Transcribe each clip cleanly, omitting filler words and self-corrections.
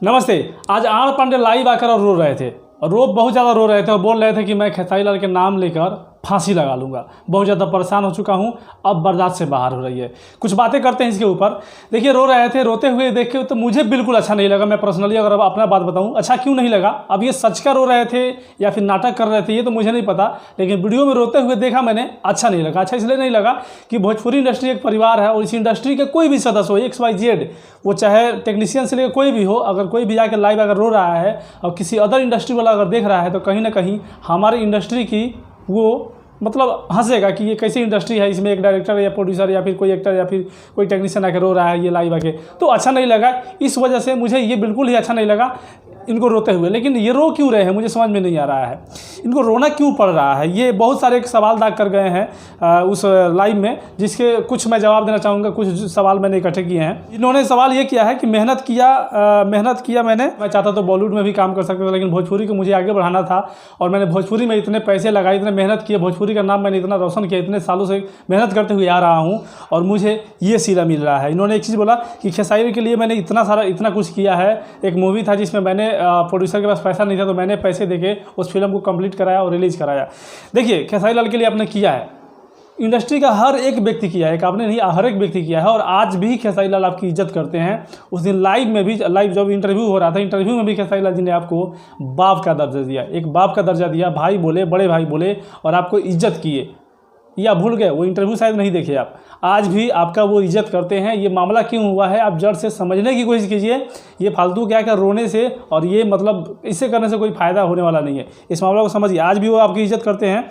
नमस्ते। आज are Pandey live आकर और रो रहे थे और बहुत ज़्यादा रो रहे थे और बोल रहे थे कि मैं खेसारी लाल के नाम लेकर फांसी लगा लूँगा। बहुत ज़्यादा परेशान हो चुका हूँ, अब बर्दाश्त से बाहर हो रही है। कुछ बातें करते हैं इसके ऊपर। देखिए, रो रहे थे, रोते हुए देख के तो मुझे बिल्कुल अच्छा नहीं लगा। मैं पर्सनली अगर अब अपना बात बताऊँ, अच्छा क्यों नहीं लगा, अब ये सच का रो रहे थे या फिर नाटक कर रहे थे ये तो मुझे नहीं पता, लेकिन वीडियो में रोते हुए देखा मैंने, अच्छा नहीं लगा। अच्छा इसलिए नहीं लगा कि भोजपुरी इंडस्ट्री एक परिवार है और इस इंडस्ट्री के कोई भी सदस्य हो, XYZ, वो चाहे टेक्नीशियन से लेकर कोई भी हो, अगर कोई भी आकर लाइव अगर रो रहा है और किसी अदर इंडस्ट्री वाला अगर देख रहा है तो कहीं ना कहीं हमारी इंडस्ट्री की वो मतलब हंसेगा कि ये कैसी इंडस्ट्री है, इसमें एक डायरेक्टर या प्रोड्यूसर या फिर कोई एक्टर या फिर कोई टेक्नीशियन आकर रो रहा है ये लाइव आके, तो अच्छा नहीं लगा। इस वजह से मुझे ये बिल्कुल ही अच्छा नहीं लगा इनको रोते हुए। लेकिन ये रो क्यों रहे हैं मुझे समझ में नहीं आ रहा है, इनको रोना क्यों पड़ रहा है। ये बहुत सारे सवाल दाग कर गए हैं उस लाइव में, जिसके कुछ मैं जवाब देना चाहूँगा, कुछ सवाल मैंने इकट्ठे किए हैं। इन्होंने सवाल ये किया है कि मेहनत किया मैं चाहता तो बॉलीवुड में भी काम कर सकता था, लेकिन भोजपुरी को मुझे आगे बढ़ाना था और मैंने भोजपुरी में इतने पैसे लगाए, इतने मेहनत किए, भोजपुरी का नाम मैंने इतना रोशन किया, इतने सालों से मेहनत करते हुए आ रहा हूँ और मुझे ये सिला मिल रहा है। इन्होंने एक चीज़ बोला कि खेसारी के लिए मैंने इतना कुछ किया है। एक मूवी था जिसमें मैंने प्रोड्यूसर के पास पैसा नहीं था तो मैंने पैसे देके उस फिल्म को कंप्लीट कराया और रिलीज़ कराया। देखिए, खेसारी लाल के लिए आपने किया है, इंडस्ट्री का हर एक व्यक्ति किया है, आपने नहीं, हर एक व्यक्ति किया है और आज भी खेसारी लाल आपकी इज्जत करते हैं। उस दिन लाइव में भी, लाइव जब इंटरव्यू हो रहा था, इंटरव्यू में भी खेसारी लाल जी ने आपको बाप का दर्जा दिया, एक बाप का दर्जा दिया, भाई बोले, बड़े भाई बोले और आपको इज्जत किए। या भूल गए, वो इंटरव्यू शायद नहीं देखे आप, आज भी आपका वो इज्जत करते हैं। ये मामला क्यों हुआ है आप जड़ से समझने की कोशिश कीजिए। ये फालतू क्या कर रोने से और ये मतलब इससे करने से कोई फ़ायदा होने वाला नहीं है। इस मामला को समझिए, आज भी वो आपकी इज्जत करते हैं।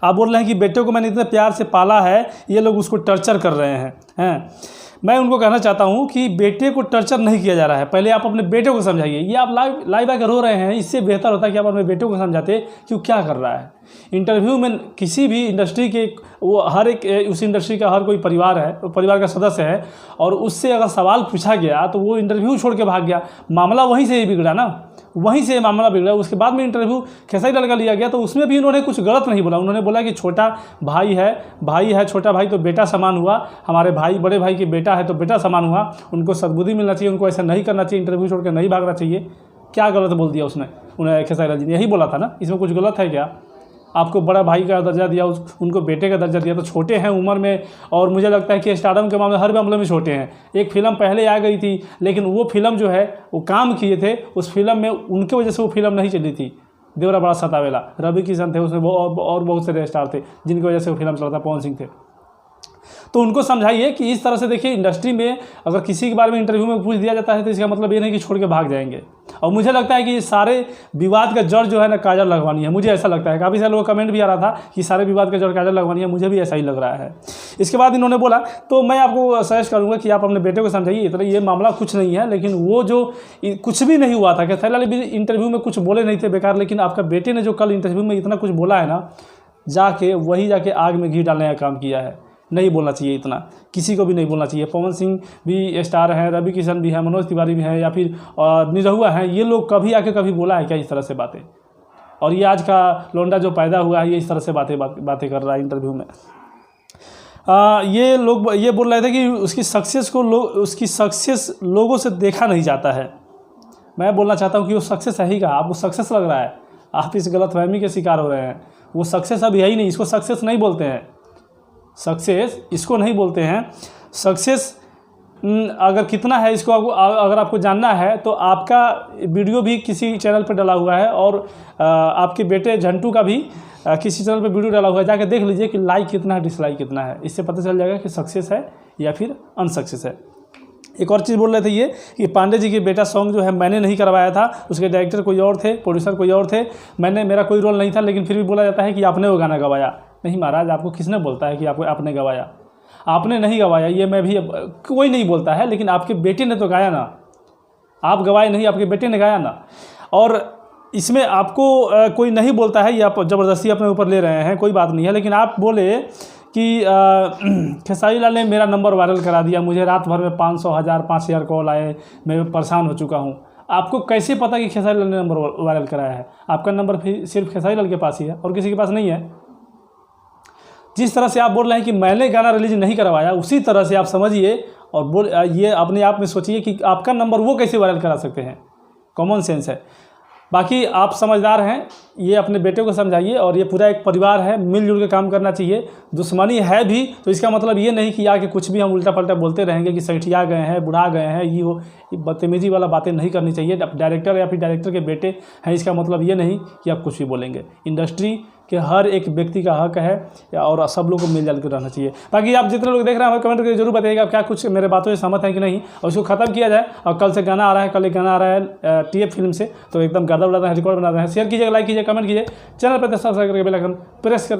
आप बोल रहे हैं कि बेटे को मैंने इतने प्यार से पाला है, ये लोग उसको टर्चर कर रहे हैं। मैं उनको कहना चाहता हूं कि बेटे को टर्चर नहीं किया जा रहा है, पहले आप अपने बेटे को समझाइए। ये आप लाइव आकर रो रहे हैं, इससे बेहतर होता है कि आप अपने बेटे को समझाते कि वो क्या कर रहा है। इंटरव्यू में किसी भी इंडस्ट्री के वो हर एक उस इंडस्ट्री का हर कोई परिवार है, परिवार का सदस्य है और उससे अगर सवाल पूछा गया तो वो इंटरव्यू छोड़ के भाग गया। मामला वहीं से ही बिगड़ा ना, वहीं से मामला बिगड़ा। उसके बाद में इंटरव्यू खेसारी लाल का लिया गया तो उसमें भी उन्होंने कुछ गलत नहीं बोला। उन्होंने बोला कि छोटा भाई है, छोटा भाई तो बेटा समान हुआ, हमारे भाई बड़े भाई की बेटा है तो बेटा समान हुआ, उनको सद्बुद्धि मिलना चाहिए, उनको ऐसा नहीं करना चाहिए, इंटरव्यू छोड़ कर नहीं भागना चाहिए। क्या गलत बोल दिया उसने, उन्हें खेसारी लाल जी ने यही बोला था ना, इसमें कुछ गलत है क्या। आपको बड़ा भाई का दर्जा दिया, उनको बेटे का दर्जा दिया, तो छोटे हैं उम्र में और मुझे लगता है कि स्टारडम के मामले हर मामले में छोटे हैं। एक फिल्म पहले आ गई थी लेकिन वो फिल्म जो है वो काम किए थे, उस फिल्म में उनके वजह से वो फिल्म नहीं चली थी। देवरा बड़ा सतावेला, रवि किशन थे उसमें, वो और बहुत सारे स्टार थे जिनकी वजह से वो फिल्म चला था, पवन सिंह थे। तो उनको समझाइए कि इस तरह से देखिए, इंडस्ट्री में अगर किसी के बारे में इंटरव्यू में पूछ दिया जाता है तो इसका मतलब ये नहीं कि छोड़ के भाग जाएंगे। और मुझे लगता है कि ये सारे विवाद का जड़ जो है ना काजल लगवानी है, मुझे ऐसा लगता है। काफ़ी सारे लोगों का कमेंट भी आ रहा था कि सारे विवाद का जड़ काजल लगवानी है, मुझे भी ऐसा ही लग रहा है। इसके बाद इन्होंने बोला, तो मैं आपको सजेस्ट करूँगा कि आप अपने बेटे को समझाइए। इतना ये मामला कुछ नहीं है, लेकिन वो जो कुछ भी नहीं हुआ था, खेसारी लाल भी इंटरव्यू में कुछ बोले नहीं थे बेकार, लेकिन आपका बेटे ने जो कल इंटरव्यू में इतना कुछ बोला है ना, जाके आग में घी डालने का काम किया है। नहीं बोलना चाहिए, इतना किसी को भी नहीं बोलना चाहिए। पवन सिंह भी स्टार हैं, रवि किशन भी हैं, मनोज तिवारी भी हैं या फिर निरहुआ हैं, ये लोग कभी आके कभी बोला है क्या इस तरह से बातें। और ये आज का लौंडा जो पैदा हुआ है ये इस तरह से बातें कर रहा है इंटरव्यू में। ये लोग ये बोल रहे थे कि उसकी सक्सेस लोगों से देखा नहीं जाता है। मैं बोलना चाहता हूँ कि वो सक्सेस है ही कहा, आपको सक्सेस लग रहा है, आप इस गलतफहमी के शिकार हो रहे हैं। वो सक्सेस अब है ही नहीं, इसको सक्सेस नहीं बोलते हैं, सक्सेस इसको नहीं बोलते हैं। सक्सेस अगर कितना है इसको अगर आपको जानना है तो आपका वीडियो भी किसी चैनल पर डाला हुआ है और आपके बेटे झंटू का भी किसी चैनल पर वीडियो डाला हुआ है, जाके देख लीजिए कि लाइक कितना है, डिसलाइक कितना है। इससे पता चल जाएगा कि सक्सेस है या फिर अनसक्सेस है। एक और चीज़ बोल रहे थे ये कि पांडे जी के बेटा सॉन्ग जो है मैंने नहीं करवाया था, उसके डायरेक्टर कोई और थे, प्रोड्यूसर कोई और थे, मेरा कोई रोल नहीं था, लेकिन फिर भी बोला जाता है कि आपने वो गाना गवाया। नहीं महाराज, आपको किसने बोलता है कि आपने गवाया? आपने नहीं गवाया, ये मैं भी कोई नहीं बोलता है, लेकिन आपके बेटे ने तो गाया ना, आप गवाए नहीं, आपके बेटे ने गाया ना। और इसमें आपको कोई नहीं बोलता है, ये आप ज़बरदस्ती अपने ऊपर ले रहे हैं, कोई बात नहीं है। लेकिन आप बोले कि खेसारी लाल ने मेरा नंबर वायरल करा दिया, मुझे रात भर में 500, 1000, 5000 कॉल आए, मैं परेशान हो चुका हूँ। आपको कैसे पता कि खेसारी लाल ने नंबर वायरल कराया है? आपका नंबर सिर्फ खेसारी लाल के पास ही है और किसी के पास नहीं है। जिस तरह से आप बोल रहे हैं कि मैंने गाना रिलीज नहीं करवाया, उसी तरह से आप समझिए और ये अपने आप में सोचिए कि आपका नंबर वो कैसे वायरल करा सकते हैं। कॉमन सेंस है। बाकी आप समझदार हैं, ये अपने बेटे को समझाइए, और ये पूरा एक परिवार है, मिलजुल के काम करना चाहिए। दुश्मनी है भी तो इसका मतलब ये नहीं कि आके कुछ भी हम उल्टा पल्टा बोलते रहेंगे कि सैठिया गए हैं, बुढ़ा गए हैं, ये वो बदतमीजी वाला बातें नहीं करनी चाहिए। डायरेक्टर या फिर डायरेक्टर के बेटे हैं, इसका मतलब ये नहीं कि आप कुछ भी बोलेंगे। इंडस्ट्री के हर एक व्यक्ति का हक है और सब लोग को मिलजुल कर रहना चाहिए। बाकी आप जितने लोग देख रहे हैं हमें कमेंट करके जरूर बताइएगा क्या कुछ मेरे बातों से सहमत है कि नहीं, और इसको खत्म किया जाए। और कल से गाना आ रहा है, कल एक गाना आ रहा है TF फिल्म से, तो एकदम गर्दा उड़ाते हैं, रिकॉर्ड बना रहे हैं। शेयर कीजिएगा, लाइक कीजिए, कमेंट कीजिए, चैनल पर सब्सक्राइब करके बेल आइकन प्रेस कर